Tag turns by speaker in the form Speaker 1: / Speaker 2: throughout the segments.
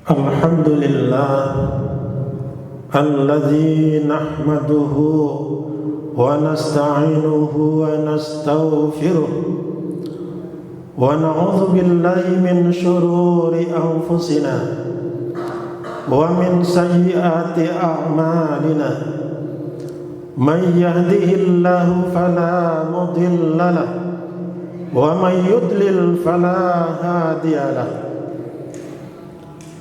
Speaker 1: Alhamdulillah alladzi nahmaduhu wa nasta'inuhu wa nastaghfiruh wa na'udzu billahi min shururi anfusina wa min sayyiati a'malina man yahdihillahu fala mudilla lahu wa man yudlil fala hadiya lahu.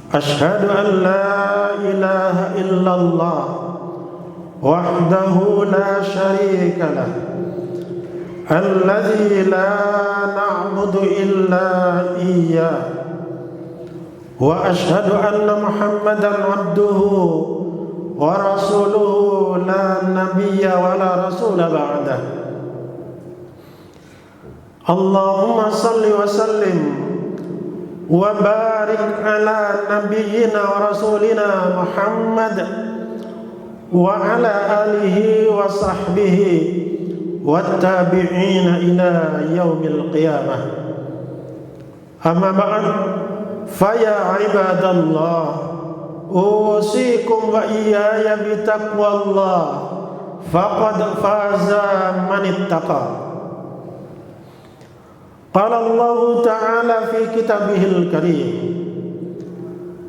Speaker 1: Ashhadu an la ilaha illallah wahdahu la syarika lah alladzi la na'budu illa iyyah wa ashhadu anna muhammadan abduhu wa rasuluhu la nabiyya wa la rasula ba'dah. Allahumma salli wa sallim wa barik ala nabiyyina wa rasulina Muhammad wa ala alihi wa sahbihi wa tabi'ina ila yaumil qiyamah. Amma ba'd, faya ibadallah usikum wa iyaya bitaqwallah faqad faza man ittaqa. Qala Allah Ta'ala fi kitabihil karim,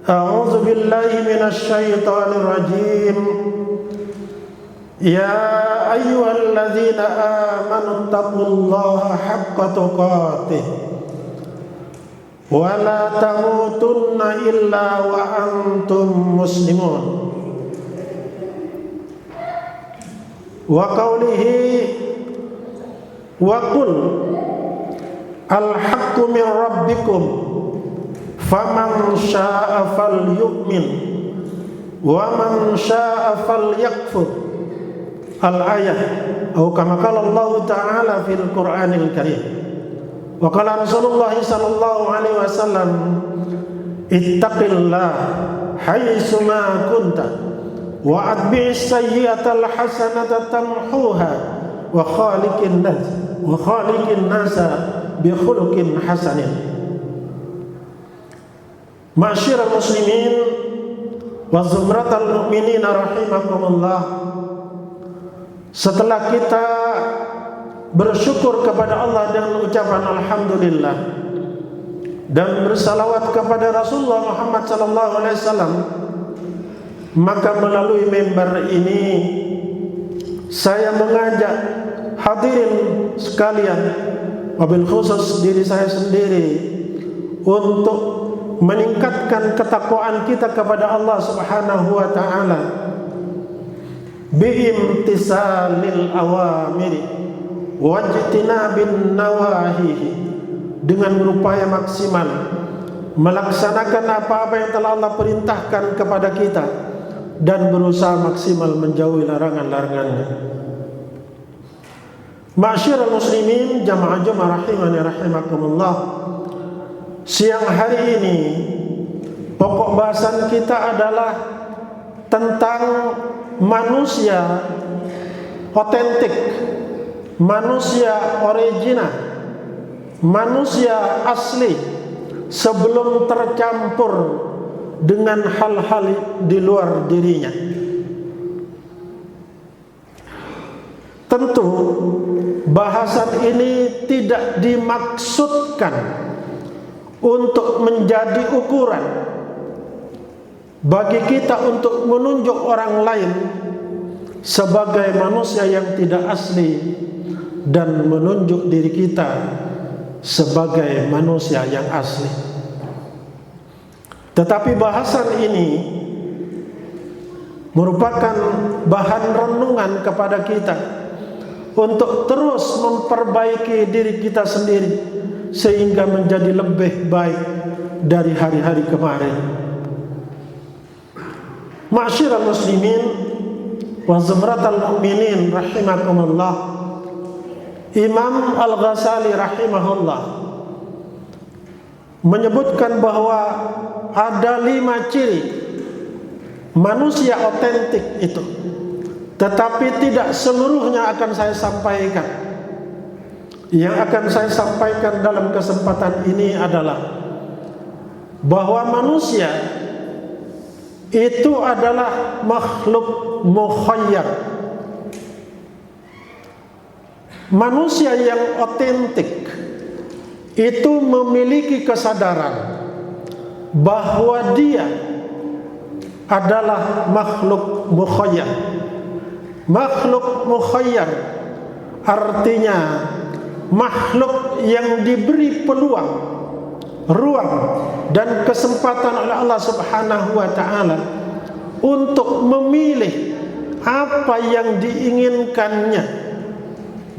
Speaker 1: a'udzu billahi minasy syaithanir rajim. Ya ayyuhalladzina amanu taqullaha haqqa tuqatih wa la tamutunna illa wa antum muslimun. Wa qawlihi wa qul al-haqqu min rabbikum faman syaa'a falyu'min wa man syaa'a falyakfur. Al-ayah, atau kama qala Allah Ta'ala fil Qur'anil Karim. Wa qala Rasulullah sallallahu alaihi wasallam, ittaqillah haitsu ma kunta wa atbi'is sayyi'atal hasanata tamhuha wa khaliqin nasa bi khuluqin hasanin. Ma'syiral muslimin wa zumratal mu'minin rahimakumullah. Setelah kita bersyukur kepada Allah dengan ucapan alhamdulillah dan bersalawat kepada Rasulullah Muhammad sallallahu alaihi wasallam, maka melalui mimbar ini saya mengajak hadirin sekalian, wabil khusus diri saya sendiri, untuk meningkatkan ketakwaan kita kepada Allah Subhanahu wa taala biimtisalil awamiri wajtinabin nawahihi, dengan berupaya maksimal melaksanakan apa-apa yang telah Allah perintahkan kepada kita dan berusaha maksimal menjauhi larangan-larangannya. Ma'syiral muslimin jamaah Jumat rahimani rahimakumullah. Siang hari ini pokok bahasan kita adalah tentang manusia otentik, manusia original, manusia asli sebelum tercampur dengan hal-hal di luar dirinya. Tentu bahasan ini tidak dimaksudkan untuk menjadi ukuran bagi kita untuk menunjuk orang lain sebagai manusia yang tidak asli dan menunjuk diri kita sebagai manusia yang asli. Tetapi bahasan ini merupakan bahan renungan kepada kita untuk terus memperbaiki diri kita sendiri sehingga menjadi lebih baik dari hari-hari kemarin. Ma'syiral muslimin wa zumratal mu'minin rahimakumullah. Imam Al-Ghazali rahimahullah menyebutkan bahwa ada 5 ciri manusia otentik itu, tetapi tidak seluruhnya akan saya sampaikan. Yang akan saya sampaikan dalam kesempatan ini adalah bahwa manusia itu adalah makhluk mukhayyar. Manusia yang otentik itu memiliki kesadaran bahwa dia adalah makhluk mukhayyar. Makhluk mukhayyar artinya makhluk yang diberi peluang, ruang dan kesempatan oleh Allah Subhanahu wa taala untuk memilih apa yang diinginkannya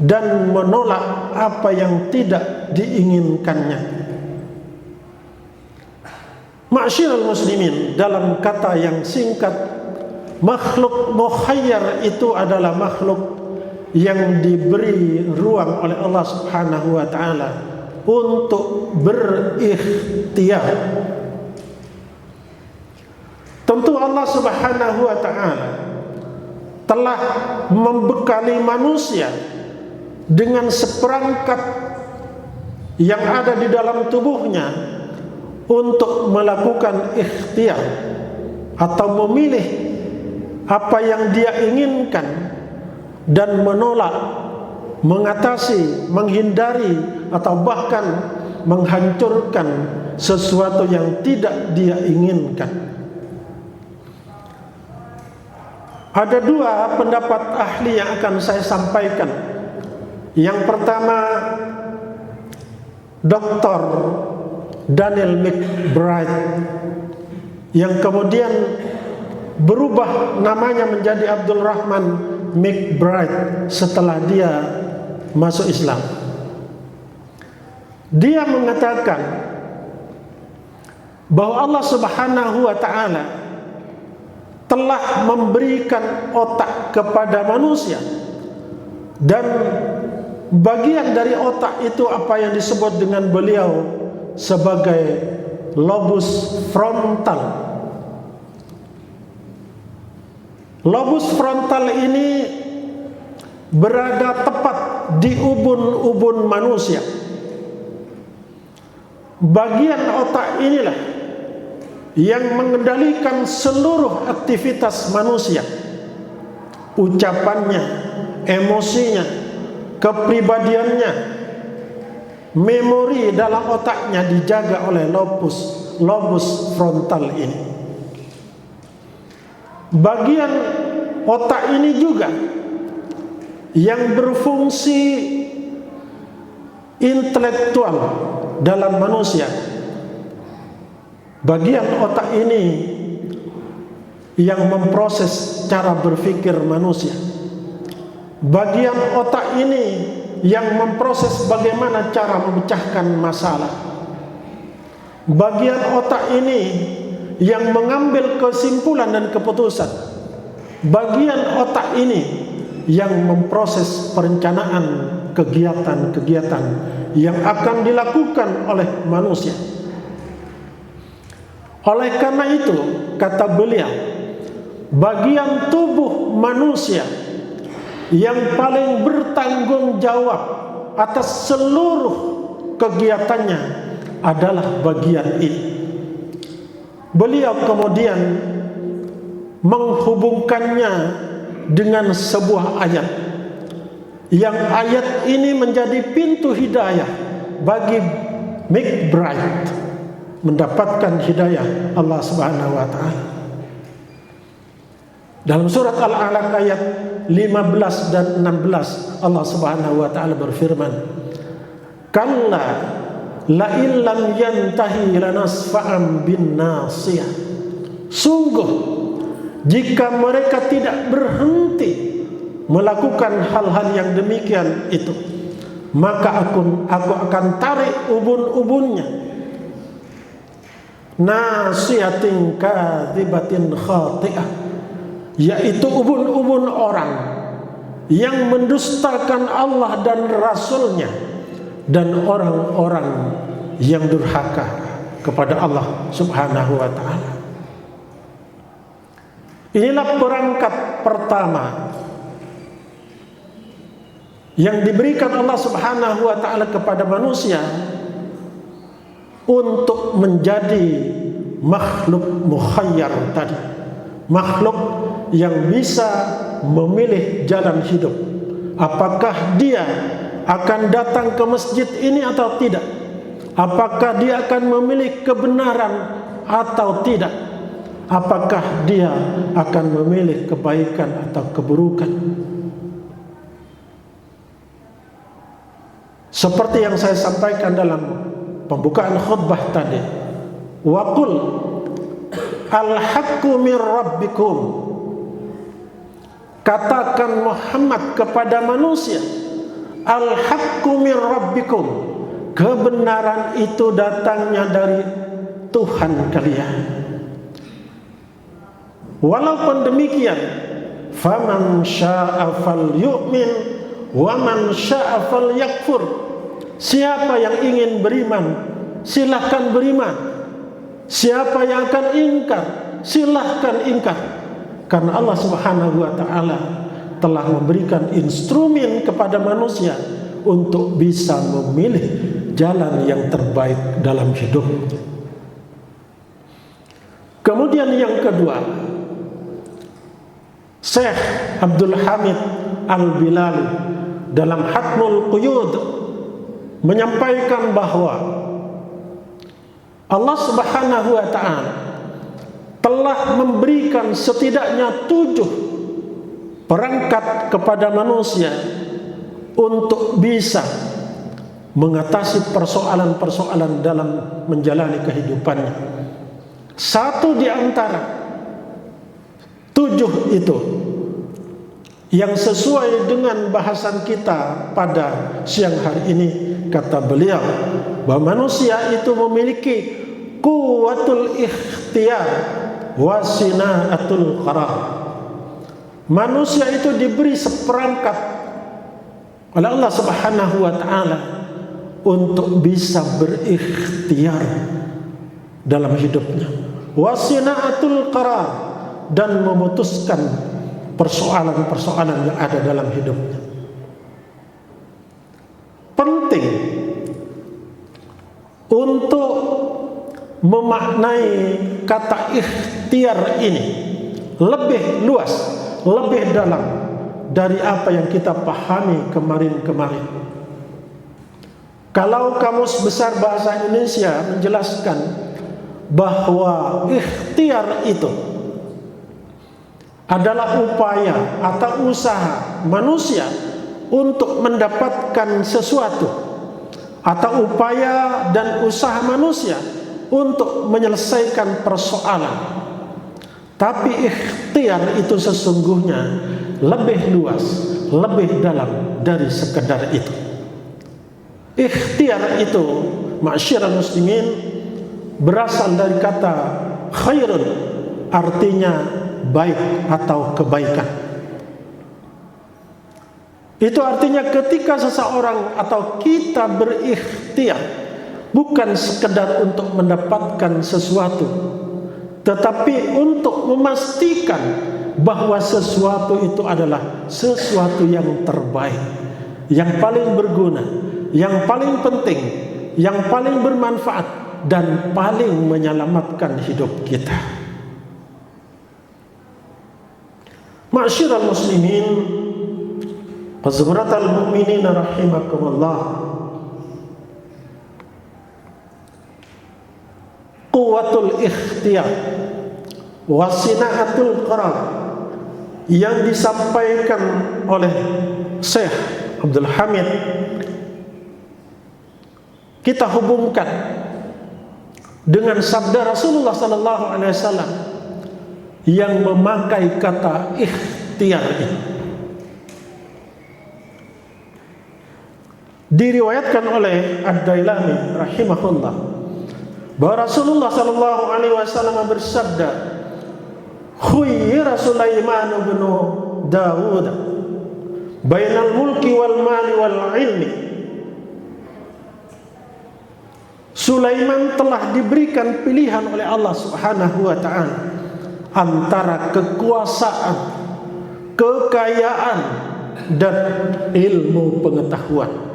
Speaker 1: dan menolak apa yang tidak diinginkannya. Ma'syiral muslimin, dalam kata yang singkat, makhluk mukhayyar itu adalah makhluk yang diberi ruang oleh Allah Subhanahu wa taala untuk berikhtiar. Tentu Allah Subhanahu wa taala telah membekali manusia dengan seperangkat yang ada di dalam tubuhnya untuk melakukan ikhtiar atau memilih apa yang dia inginkan dan menolak, mengatasi, menghindari atau bahkan menghancurkan sesuatu yang tidak dia inginkan. Ada dua pendapat ahli yang akan saya sampaikan. Yang pertama, Dr. Daniel McBride, yang kemudian berubah namanya menjadi Abdul Rahman McBride setelah dia masuk Islam. Dia mengatakan bahwa Allah Subhanahu wa taala telah memberikan otak kepada manusia, dan bagian dari otak itu apa yang disebut dengan beliau sebagai lobus frontal. Lobus frontal ini berada tepat di ubun-ubun manusia. Bagian otak inilah yang mengendalikan seluruh aktivitas manusia, ucapannya, emosinya, kepribadiannya. Memori dalam otaknya dijaga oleh lobus frontal ini. Bagian otak ini juga yang berfungsi intelektual dalam manusia. Bagian otak ini yang memproses cara berpikir manusia. Bagian otak ini yang memproses bagaimana cara memecahkan masalah. Bagian otak ini yang mengambil kesimpulan dan keputusan. Bagian otak ini yang memproses perencanaan kegiatan-kegiatan yang akan dilakukan oleh manusia. Oleh karena itu, kata beliau, bagian tubuh manusia yang paling bertanggung jawab atas seluruh kegiatannya adalah bagian ini. Beliau kemudian menghubungkannya dengan sebuah ayat, yang ayat ini menjadi pintu hidayah bagi McBride mendapatkan hidayah Allah Subhanahu wa taala. Dalam surat Al-Alaq ayat 15 dan 16, Allah Subhanahu wa taala berfirman, "Kalla la illam yantahi lanasfa'an bin nasiyah." Sungguh jika mereka tidak berhenti melakukan hal-hal yang demikian itu, maka aku akan tarik ubun-ubunnya. Nasiyatin kadzibatin khati'ah, yaitu ubun-ubun orang yang mendustakan Allah dan Rasulnya, dan orang-orang yang durhaka kepada Allah Subhanahu wa ta'ala. Inilah perangkat pertama yang diberikan Allah Subhanahu wa ta'ala kepada manusia untuk menjadi makhluk mukhayyar tadi. makhluk yang bisa memilih jalan hidup. Apakah dia akan datang ke masjid ini atau tidak? Apakah dia akan memilih kebenaran atau tidak? Apakah dia akan memilih kebaikan atau keburukan? Seperti yang saya sampaikan dalam pembukaan khutbah tadi, wa qul al-haqqu mir rabbikum. Katakan Muhammad kepada manusia, al-haqqu mir rabbikum. Kebenaran itu datangnya dari Tuhan kalian. Walaupun demikian, faman syaa'a falyu'min wa man syaa'a falyakfur. Siapa yang ingin beriman, silahkan beriman. Siapa yang akan ingkar, silahkan ingkar. Karena Allah Subhanahu wa ta'ala telah memberikan instrumen kepada manusia untuk bisa memilih jalan yang terbaik dalam hidupnya. Kemudian yang kedua, Syekh Abdul Hamid Al-Bilali dalam Hatmul Quyud menyampaikan bahwa Allah Subhanahu wa ta'ala telah memberikan setidaknya 7 perangkat kepada manusia untuk bisa mengatasi persoalan-persoalan dalam menjalani kehidupannya. Satu di antara 7 itu yang sesuai dengan bahasan kita pada siang hari ini, kata beliau, bahwa manusia itu memiliki quwwatul ikhtiyar wa sina'atul qarar. Manusia itu diberi seperangkat oleh Allah Subhanahu wa ta'ala untuk bisa berikhtiar dalam hidupnya, wa sina'atul qarar, dan memutuskan persoalan-persoalan yang ada dalam hidupnya. Penting untuk memaknai kata ikhtiar ini lebih luas, lebih dalam dari apa yang kita pahami kemarin-kemarin. Kalau Kamus Besar Bahasa Indonesia menjelaskan bahwa ikhtiar itu adalah upaya atau usaha manusia untuk mendapatkan sesuatu, atau upaya dan usaha manusia untuk menyelesaikan persoalan. Tapi ikhtiar itu sesungguhnya lebih luas, lebih dalam dari sekedar itu. Ikhtiar itu, ma'syiral muslimin, berasal dari kata khairun, artinya baik atau kebaikan. Itu artinya ketika seseorang atau kita berikhtiar bukan sekedar untuk mendapatkan sesuatu, tetapi untuk memastikan bahwa sesuatu itu adalah sesuatu yang terbaik, yang paling berguna, yang paling penting, yang paling bermanfaat, dan paling menyelamatkan hidup kita. Ma'syiral muslimin, Qazmuratal mu'minin rahimakumullah, quwwatul ikhtiyar wa sina'atul qarar yang disampaikan oleh Syekh Abdul Hamid, kita hubungkan dengan sabda Rasulullah sallallahu alaihi wasallam yang memakai kata ikhtiar ini. Diriwayatkan oleh Ad-Dailami rahimahullah bahwa Rasulullah sallallahu alaihi wasallam bersabda, khuyyira Sulaiman bin Dawud bainal mulki wal mali wal ilmi. Sulaiman telah diberikan pilihan oleh Allah Subhanahu wa ta'ala antara kekuasaan, kekayaan, dan ilmu pengetahuan.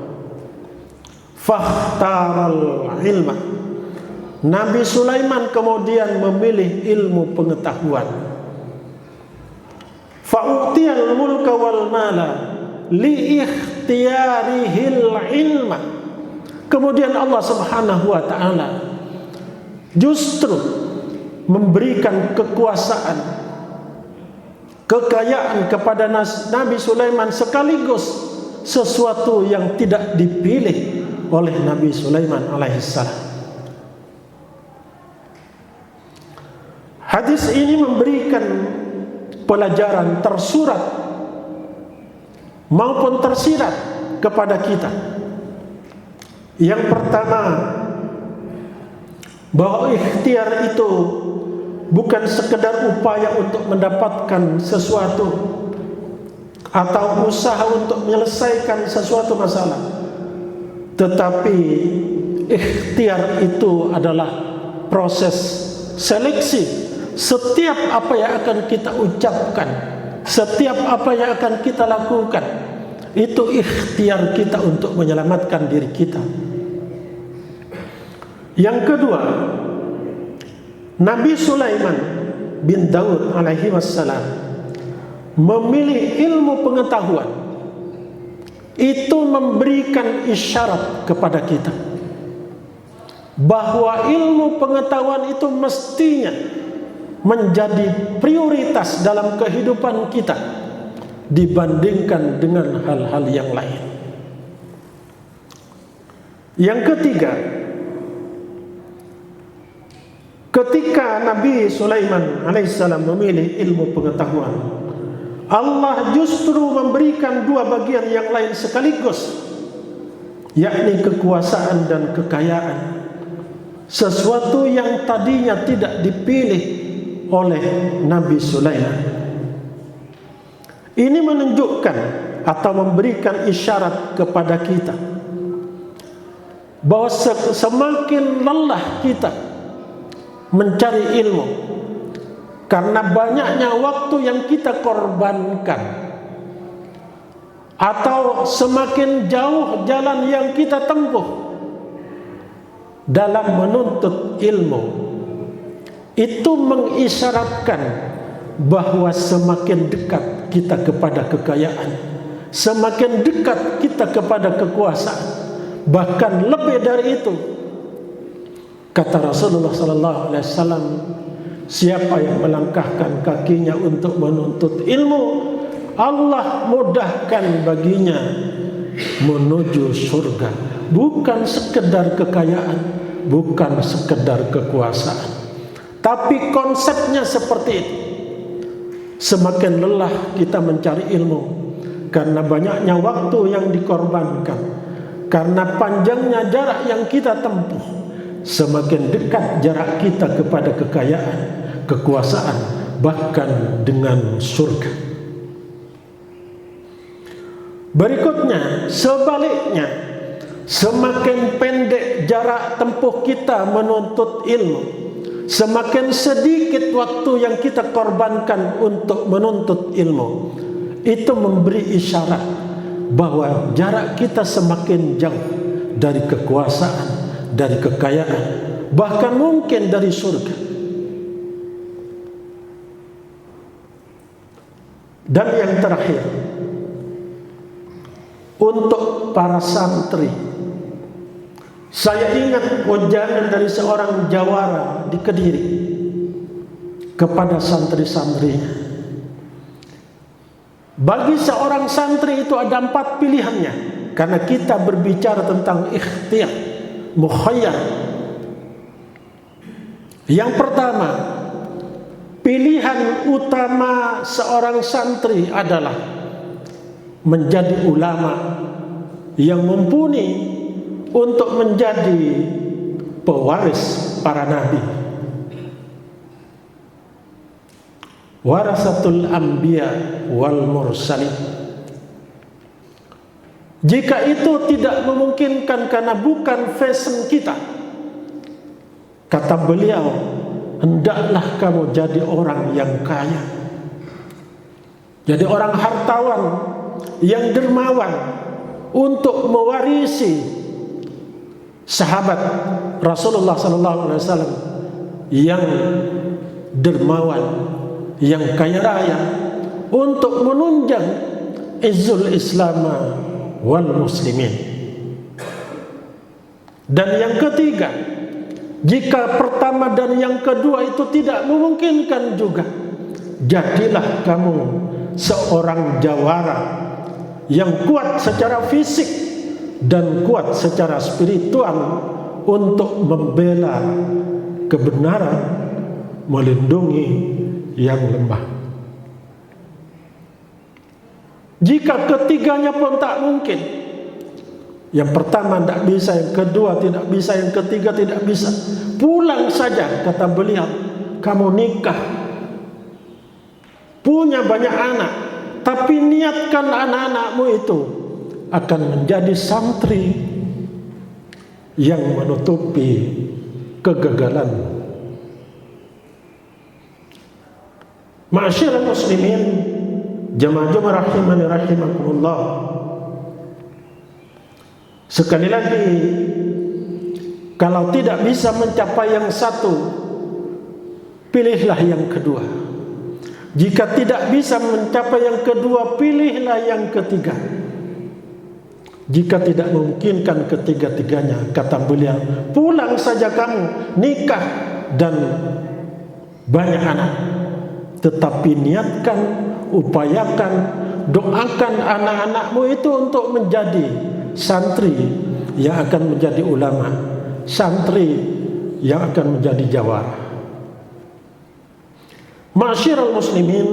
Speaker 1: Fakhtaral ilma. Nabi Sulaiman kemudian memilih ilmu pengetahuan. Fa'utiyal mulka wal mala li ikhtiyarihil ilma. Kemudian Allah Subhanahu wa ta'ala justru memberikan kekuasaan, kekayaan kepada Nabi Sulaiman, sekaligus sesuatu yang tidak dipilih oleh Nabi Sulaiman alaihissalam. Hadis ini memberikan pelajaran tersurat maupun tersirat kepada kita. Yang pertama, bahwa ikhtiar itu bukan sekedar upaya untuk mendapatkan sesuatu atau usaha untuk menyelesaikan sesuatu masalah, tetapi ikhtiar itu adalah proses seleksi. Setiap apa yang akan kita ucapkan, setiap apa yang akan kita lakukan, itu ikhtiar kita untuk menyelamatkan diri kita. Yang kedua, Nabi Sulaiman bin Daud alaihi wassalam memilih ilmu pengetahuan. Itu memberikan isyarat kepada kita bahwa ilmu pengetahuan itu mestinya menjadi prioritas dalam kehidupan kita dibandingkan dengan hal-hal yang lain. Yang ketiga, ketika Nabi Sulaiman alaihissalam memilih ilmu pengetahuan, Allah justru memberikan dua bagian yang lain sekaligus, yakni kekuasaan dan kekayaan. Sesuatu yang tadinya tidak dipilih oleh Nabi Sulaiman. Ini menunjukkan atau memberikan isyarat kepada kita bahwa semakin lelah kita mencari ilmu karena banyaknya waktu yang kita korbankan, atau semakin jauh jalan yang kita tempuh dalam menuntut ilmu, itu mengisyaratkan bahwa semakin dekat kita kepada kekayaan, semakin dekat kita kepada kekuasaan. Bahkan lebih dari itu, kata Rasulullah SAW, siapa yang melangkahkan kakinya untuk menuntut ilmu, Allah mudahkan baginya menuju surga. Bukan sekedar kekayaan, bukan sekedar kekuasaan, tapi konsepnya seperti itu. Semakin lelah kita mencari ilmu karena banyaknya waktu yang dikorbankan, karena panjangnya jarak yang kita tempuh, semakin dekat jarak kita kepada kekayaan, kekuasaan, bahkan dengan surga. Berikutnya, sebaliknya, semakin pendek jarak tempuh kita menuntut ilmu, semakin sedikit waktu yang kita korbankan untuk menuntut ilmu. Itu memberi isyarat bahwa jarak kita semakin jauh dari kekuasaan, dari kekayaan, bahkan mungkin dari surga. Dan yang terakhir, untuk para santri, saya ingat ujangan dari seorang jawara di Kediri kepada santri-santrinya. Bagi seorang santri itu ada 4 pilihannya, karena kita berbicara tentang ikhtiyar, mukhayyar. Yang pertama, pilihan utama seorang santri adalah menjadi ulama yang mumpuni untuk menjadi pewaris para nabi, warasatul anbiya wal mursalin. Jika itu tidak memungkinkan karena bukan fashion kita, kata beliau, hendaklah kamu jadi orang yang kaya, jadi orang hartawan yang dermawan untuk mewarisi sahabat Rasulullah SAW yang dermawan, yang kaya raya, untuk menunjang izzul Islam wal muslimin. Dan yang ketiga, jika pertama dan yang kedua itu tidak memungkinkan juga, jadilah kamu seorang jawara yang kuat secara fisik dan kuat secara spiritual untuk membela kebenaran, melindungi yang lemah. Jika ketiganya pun tak mungkin, yang pertama tidak bisa, yang kedua tidak bisa, yang ketiga tidak bisa, pulang saja, kata beliau. Kamu nikah, punya banyak anak, tapi niatkan anak-anakmu itu akan menjadi santri yang menutupi kegagalan. Ma'asyiral muslimin, jamaah-jamaah rahimani rahimakumullah. Sekali lagi, kalau tidak bisa mencapai yang satu, pilihlah yang kedua. Jika tidak bisa mencapai yang kedua, pilihlah yang ketiga. Jika tidak memungkinkan ketiga-tiganya, kata beliau, pulang saja kamu, nikah dan banyak anak. Tetapi niatkan, upayakan, doakan anak-anakmu itu untuk menjadi santri yang akan menjadi ulama, santri yang akan menjadi jawara. Ma'asyiral muslimin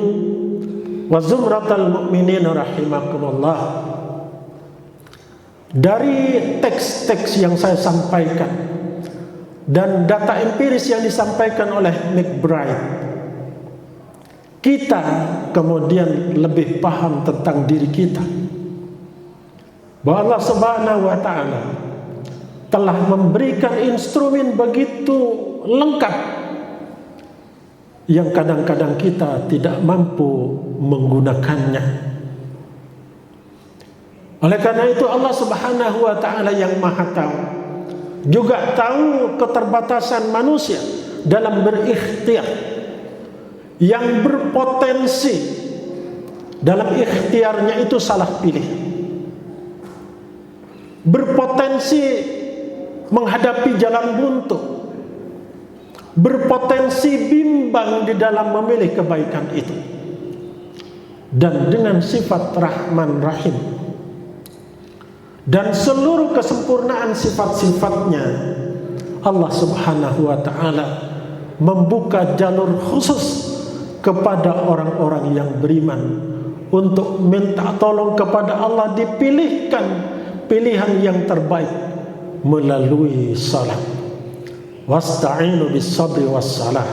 Speaker 1: wa zumratal mu'minin rahimakumullah. Dari teks-teks yang saya sampaikan dan data empiris yang disampaikan oleh McBride, kita kemudian lebih paham tentang diri kita, bahwa Allah Subhanahu wa ta'ala telah memberikan instrumen begitu lengkap yang kadang-kadang kita tidak mampu menggunakannya. Oleh karena itu Allah Subhanahu wa ta'ala yang maha tahu juga tahu keterbatasan manusia dalam berikhtiar, yang berpotensi dalam ikhtiarnya itu salah pilih, berpotensi menghadapi jalan buntu, berpotensi bimbang di dalam memilih kebaikan itu. Dan dengan sifat Rahman Rahim dan seluruh kesempurnaan sifat-sifatnya, Allah Subhanahu wa ta'ala membuka jalur khusus kepada orang-orang yang beriman untuk minta tolong kepada Allah, dipilihkan pilihan yang terbaik melalui salat. Wasta'inu bis-sabri was-salah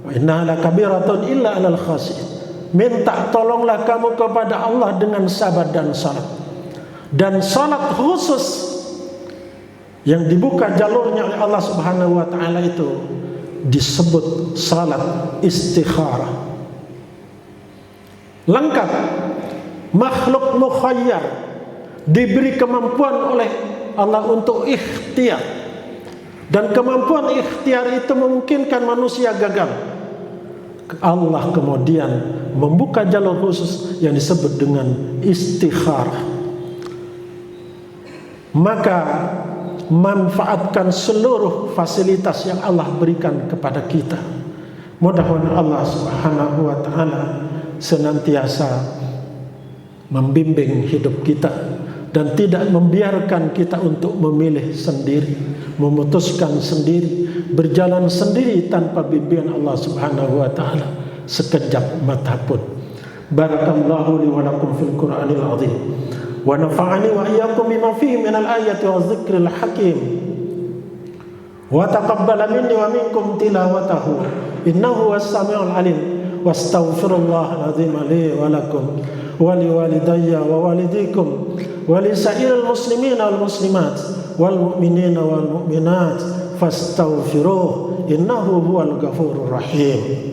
Speaker 1: wa innaha lakabiratun illa 'alal khashi'in. Minta tolonglah kamu kepada Allah dengan sabar dan salat. Dan salat khusus yang dibuka jalurnya oleh Allah Subhanahu wa ta'ala itu disebut salat istikharah. Lengkap, makhluk mukhayyar, diberi kemampuan oleh Allah untuk ikhtiar. Dan kemampuan ikhtiar itu memungkinkan manusia gagal. Allah kemudian membuka jalur khusus yang disebut dengan istikharah. Maka manfaatkan seluruh fasilitas yang Allah berikan kepada kita. Mudah-mudahan Allah Subhanahu wa ta'ala senantiasa membimbing hidup kita dan tidak membiarkan kita untuk memilih sendiri, memutuskan sendiri, berjalan sendiri tanpa bimbingan Allah Subhanahu wa ta'ala sekejap mata pun. Barakallahu li wa lakum fil Qur'anil azim wa nafa'ani wa iyyakum bima fihi minal ayati wa dzikril hakim wa taqabbala minni wa minkum tilawatahu innahu was-sami'ul alim wastaghfirullahal azim li wa lakum wa li walidayya wa walidikum wa li sa'iril muslimina wal muslimat wal mu'minina wal mu'minat fastaghfiruh innahu huwal ghafurur rahim.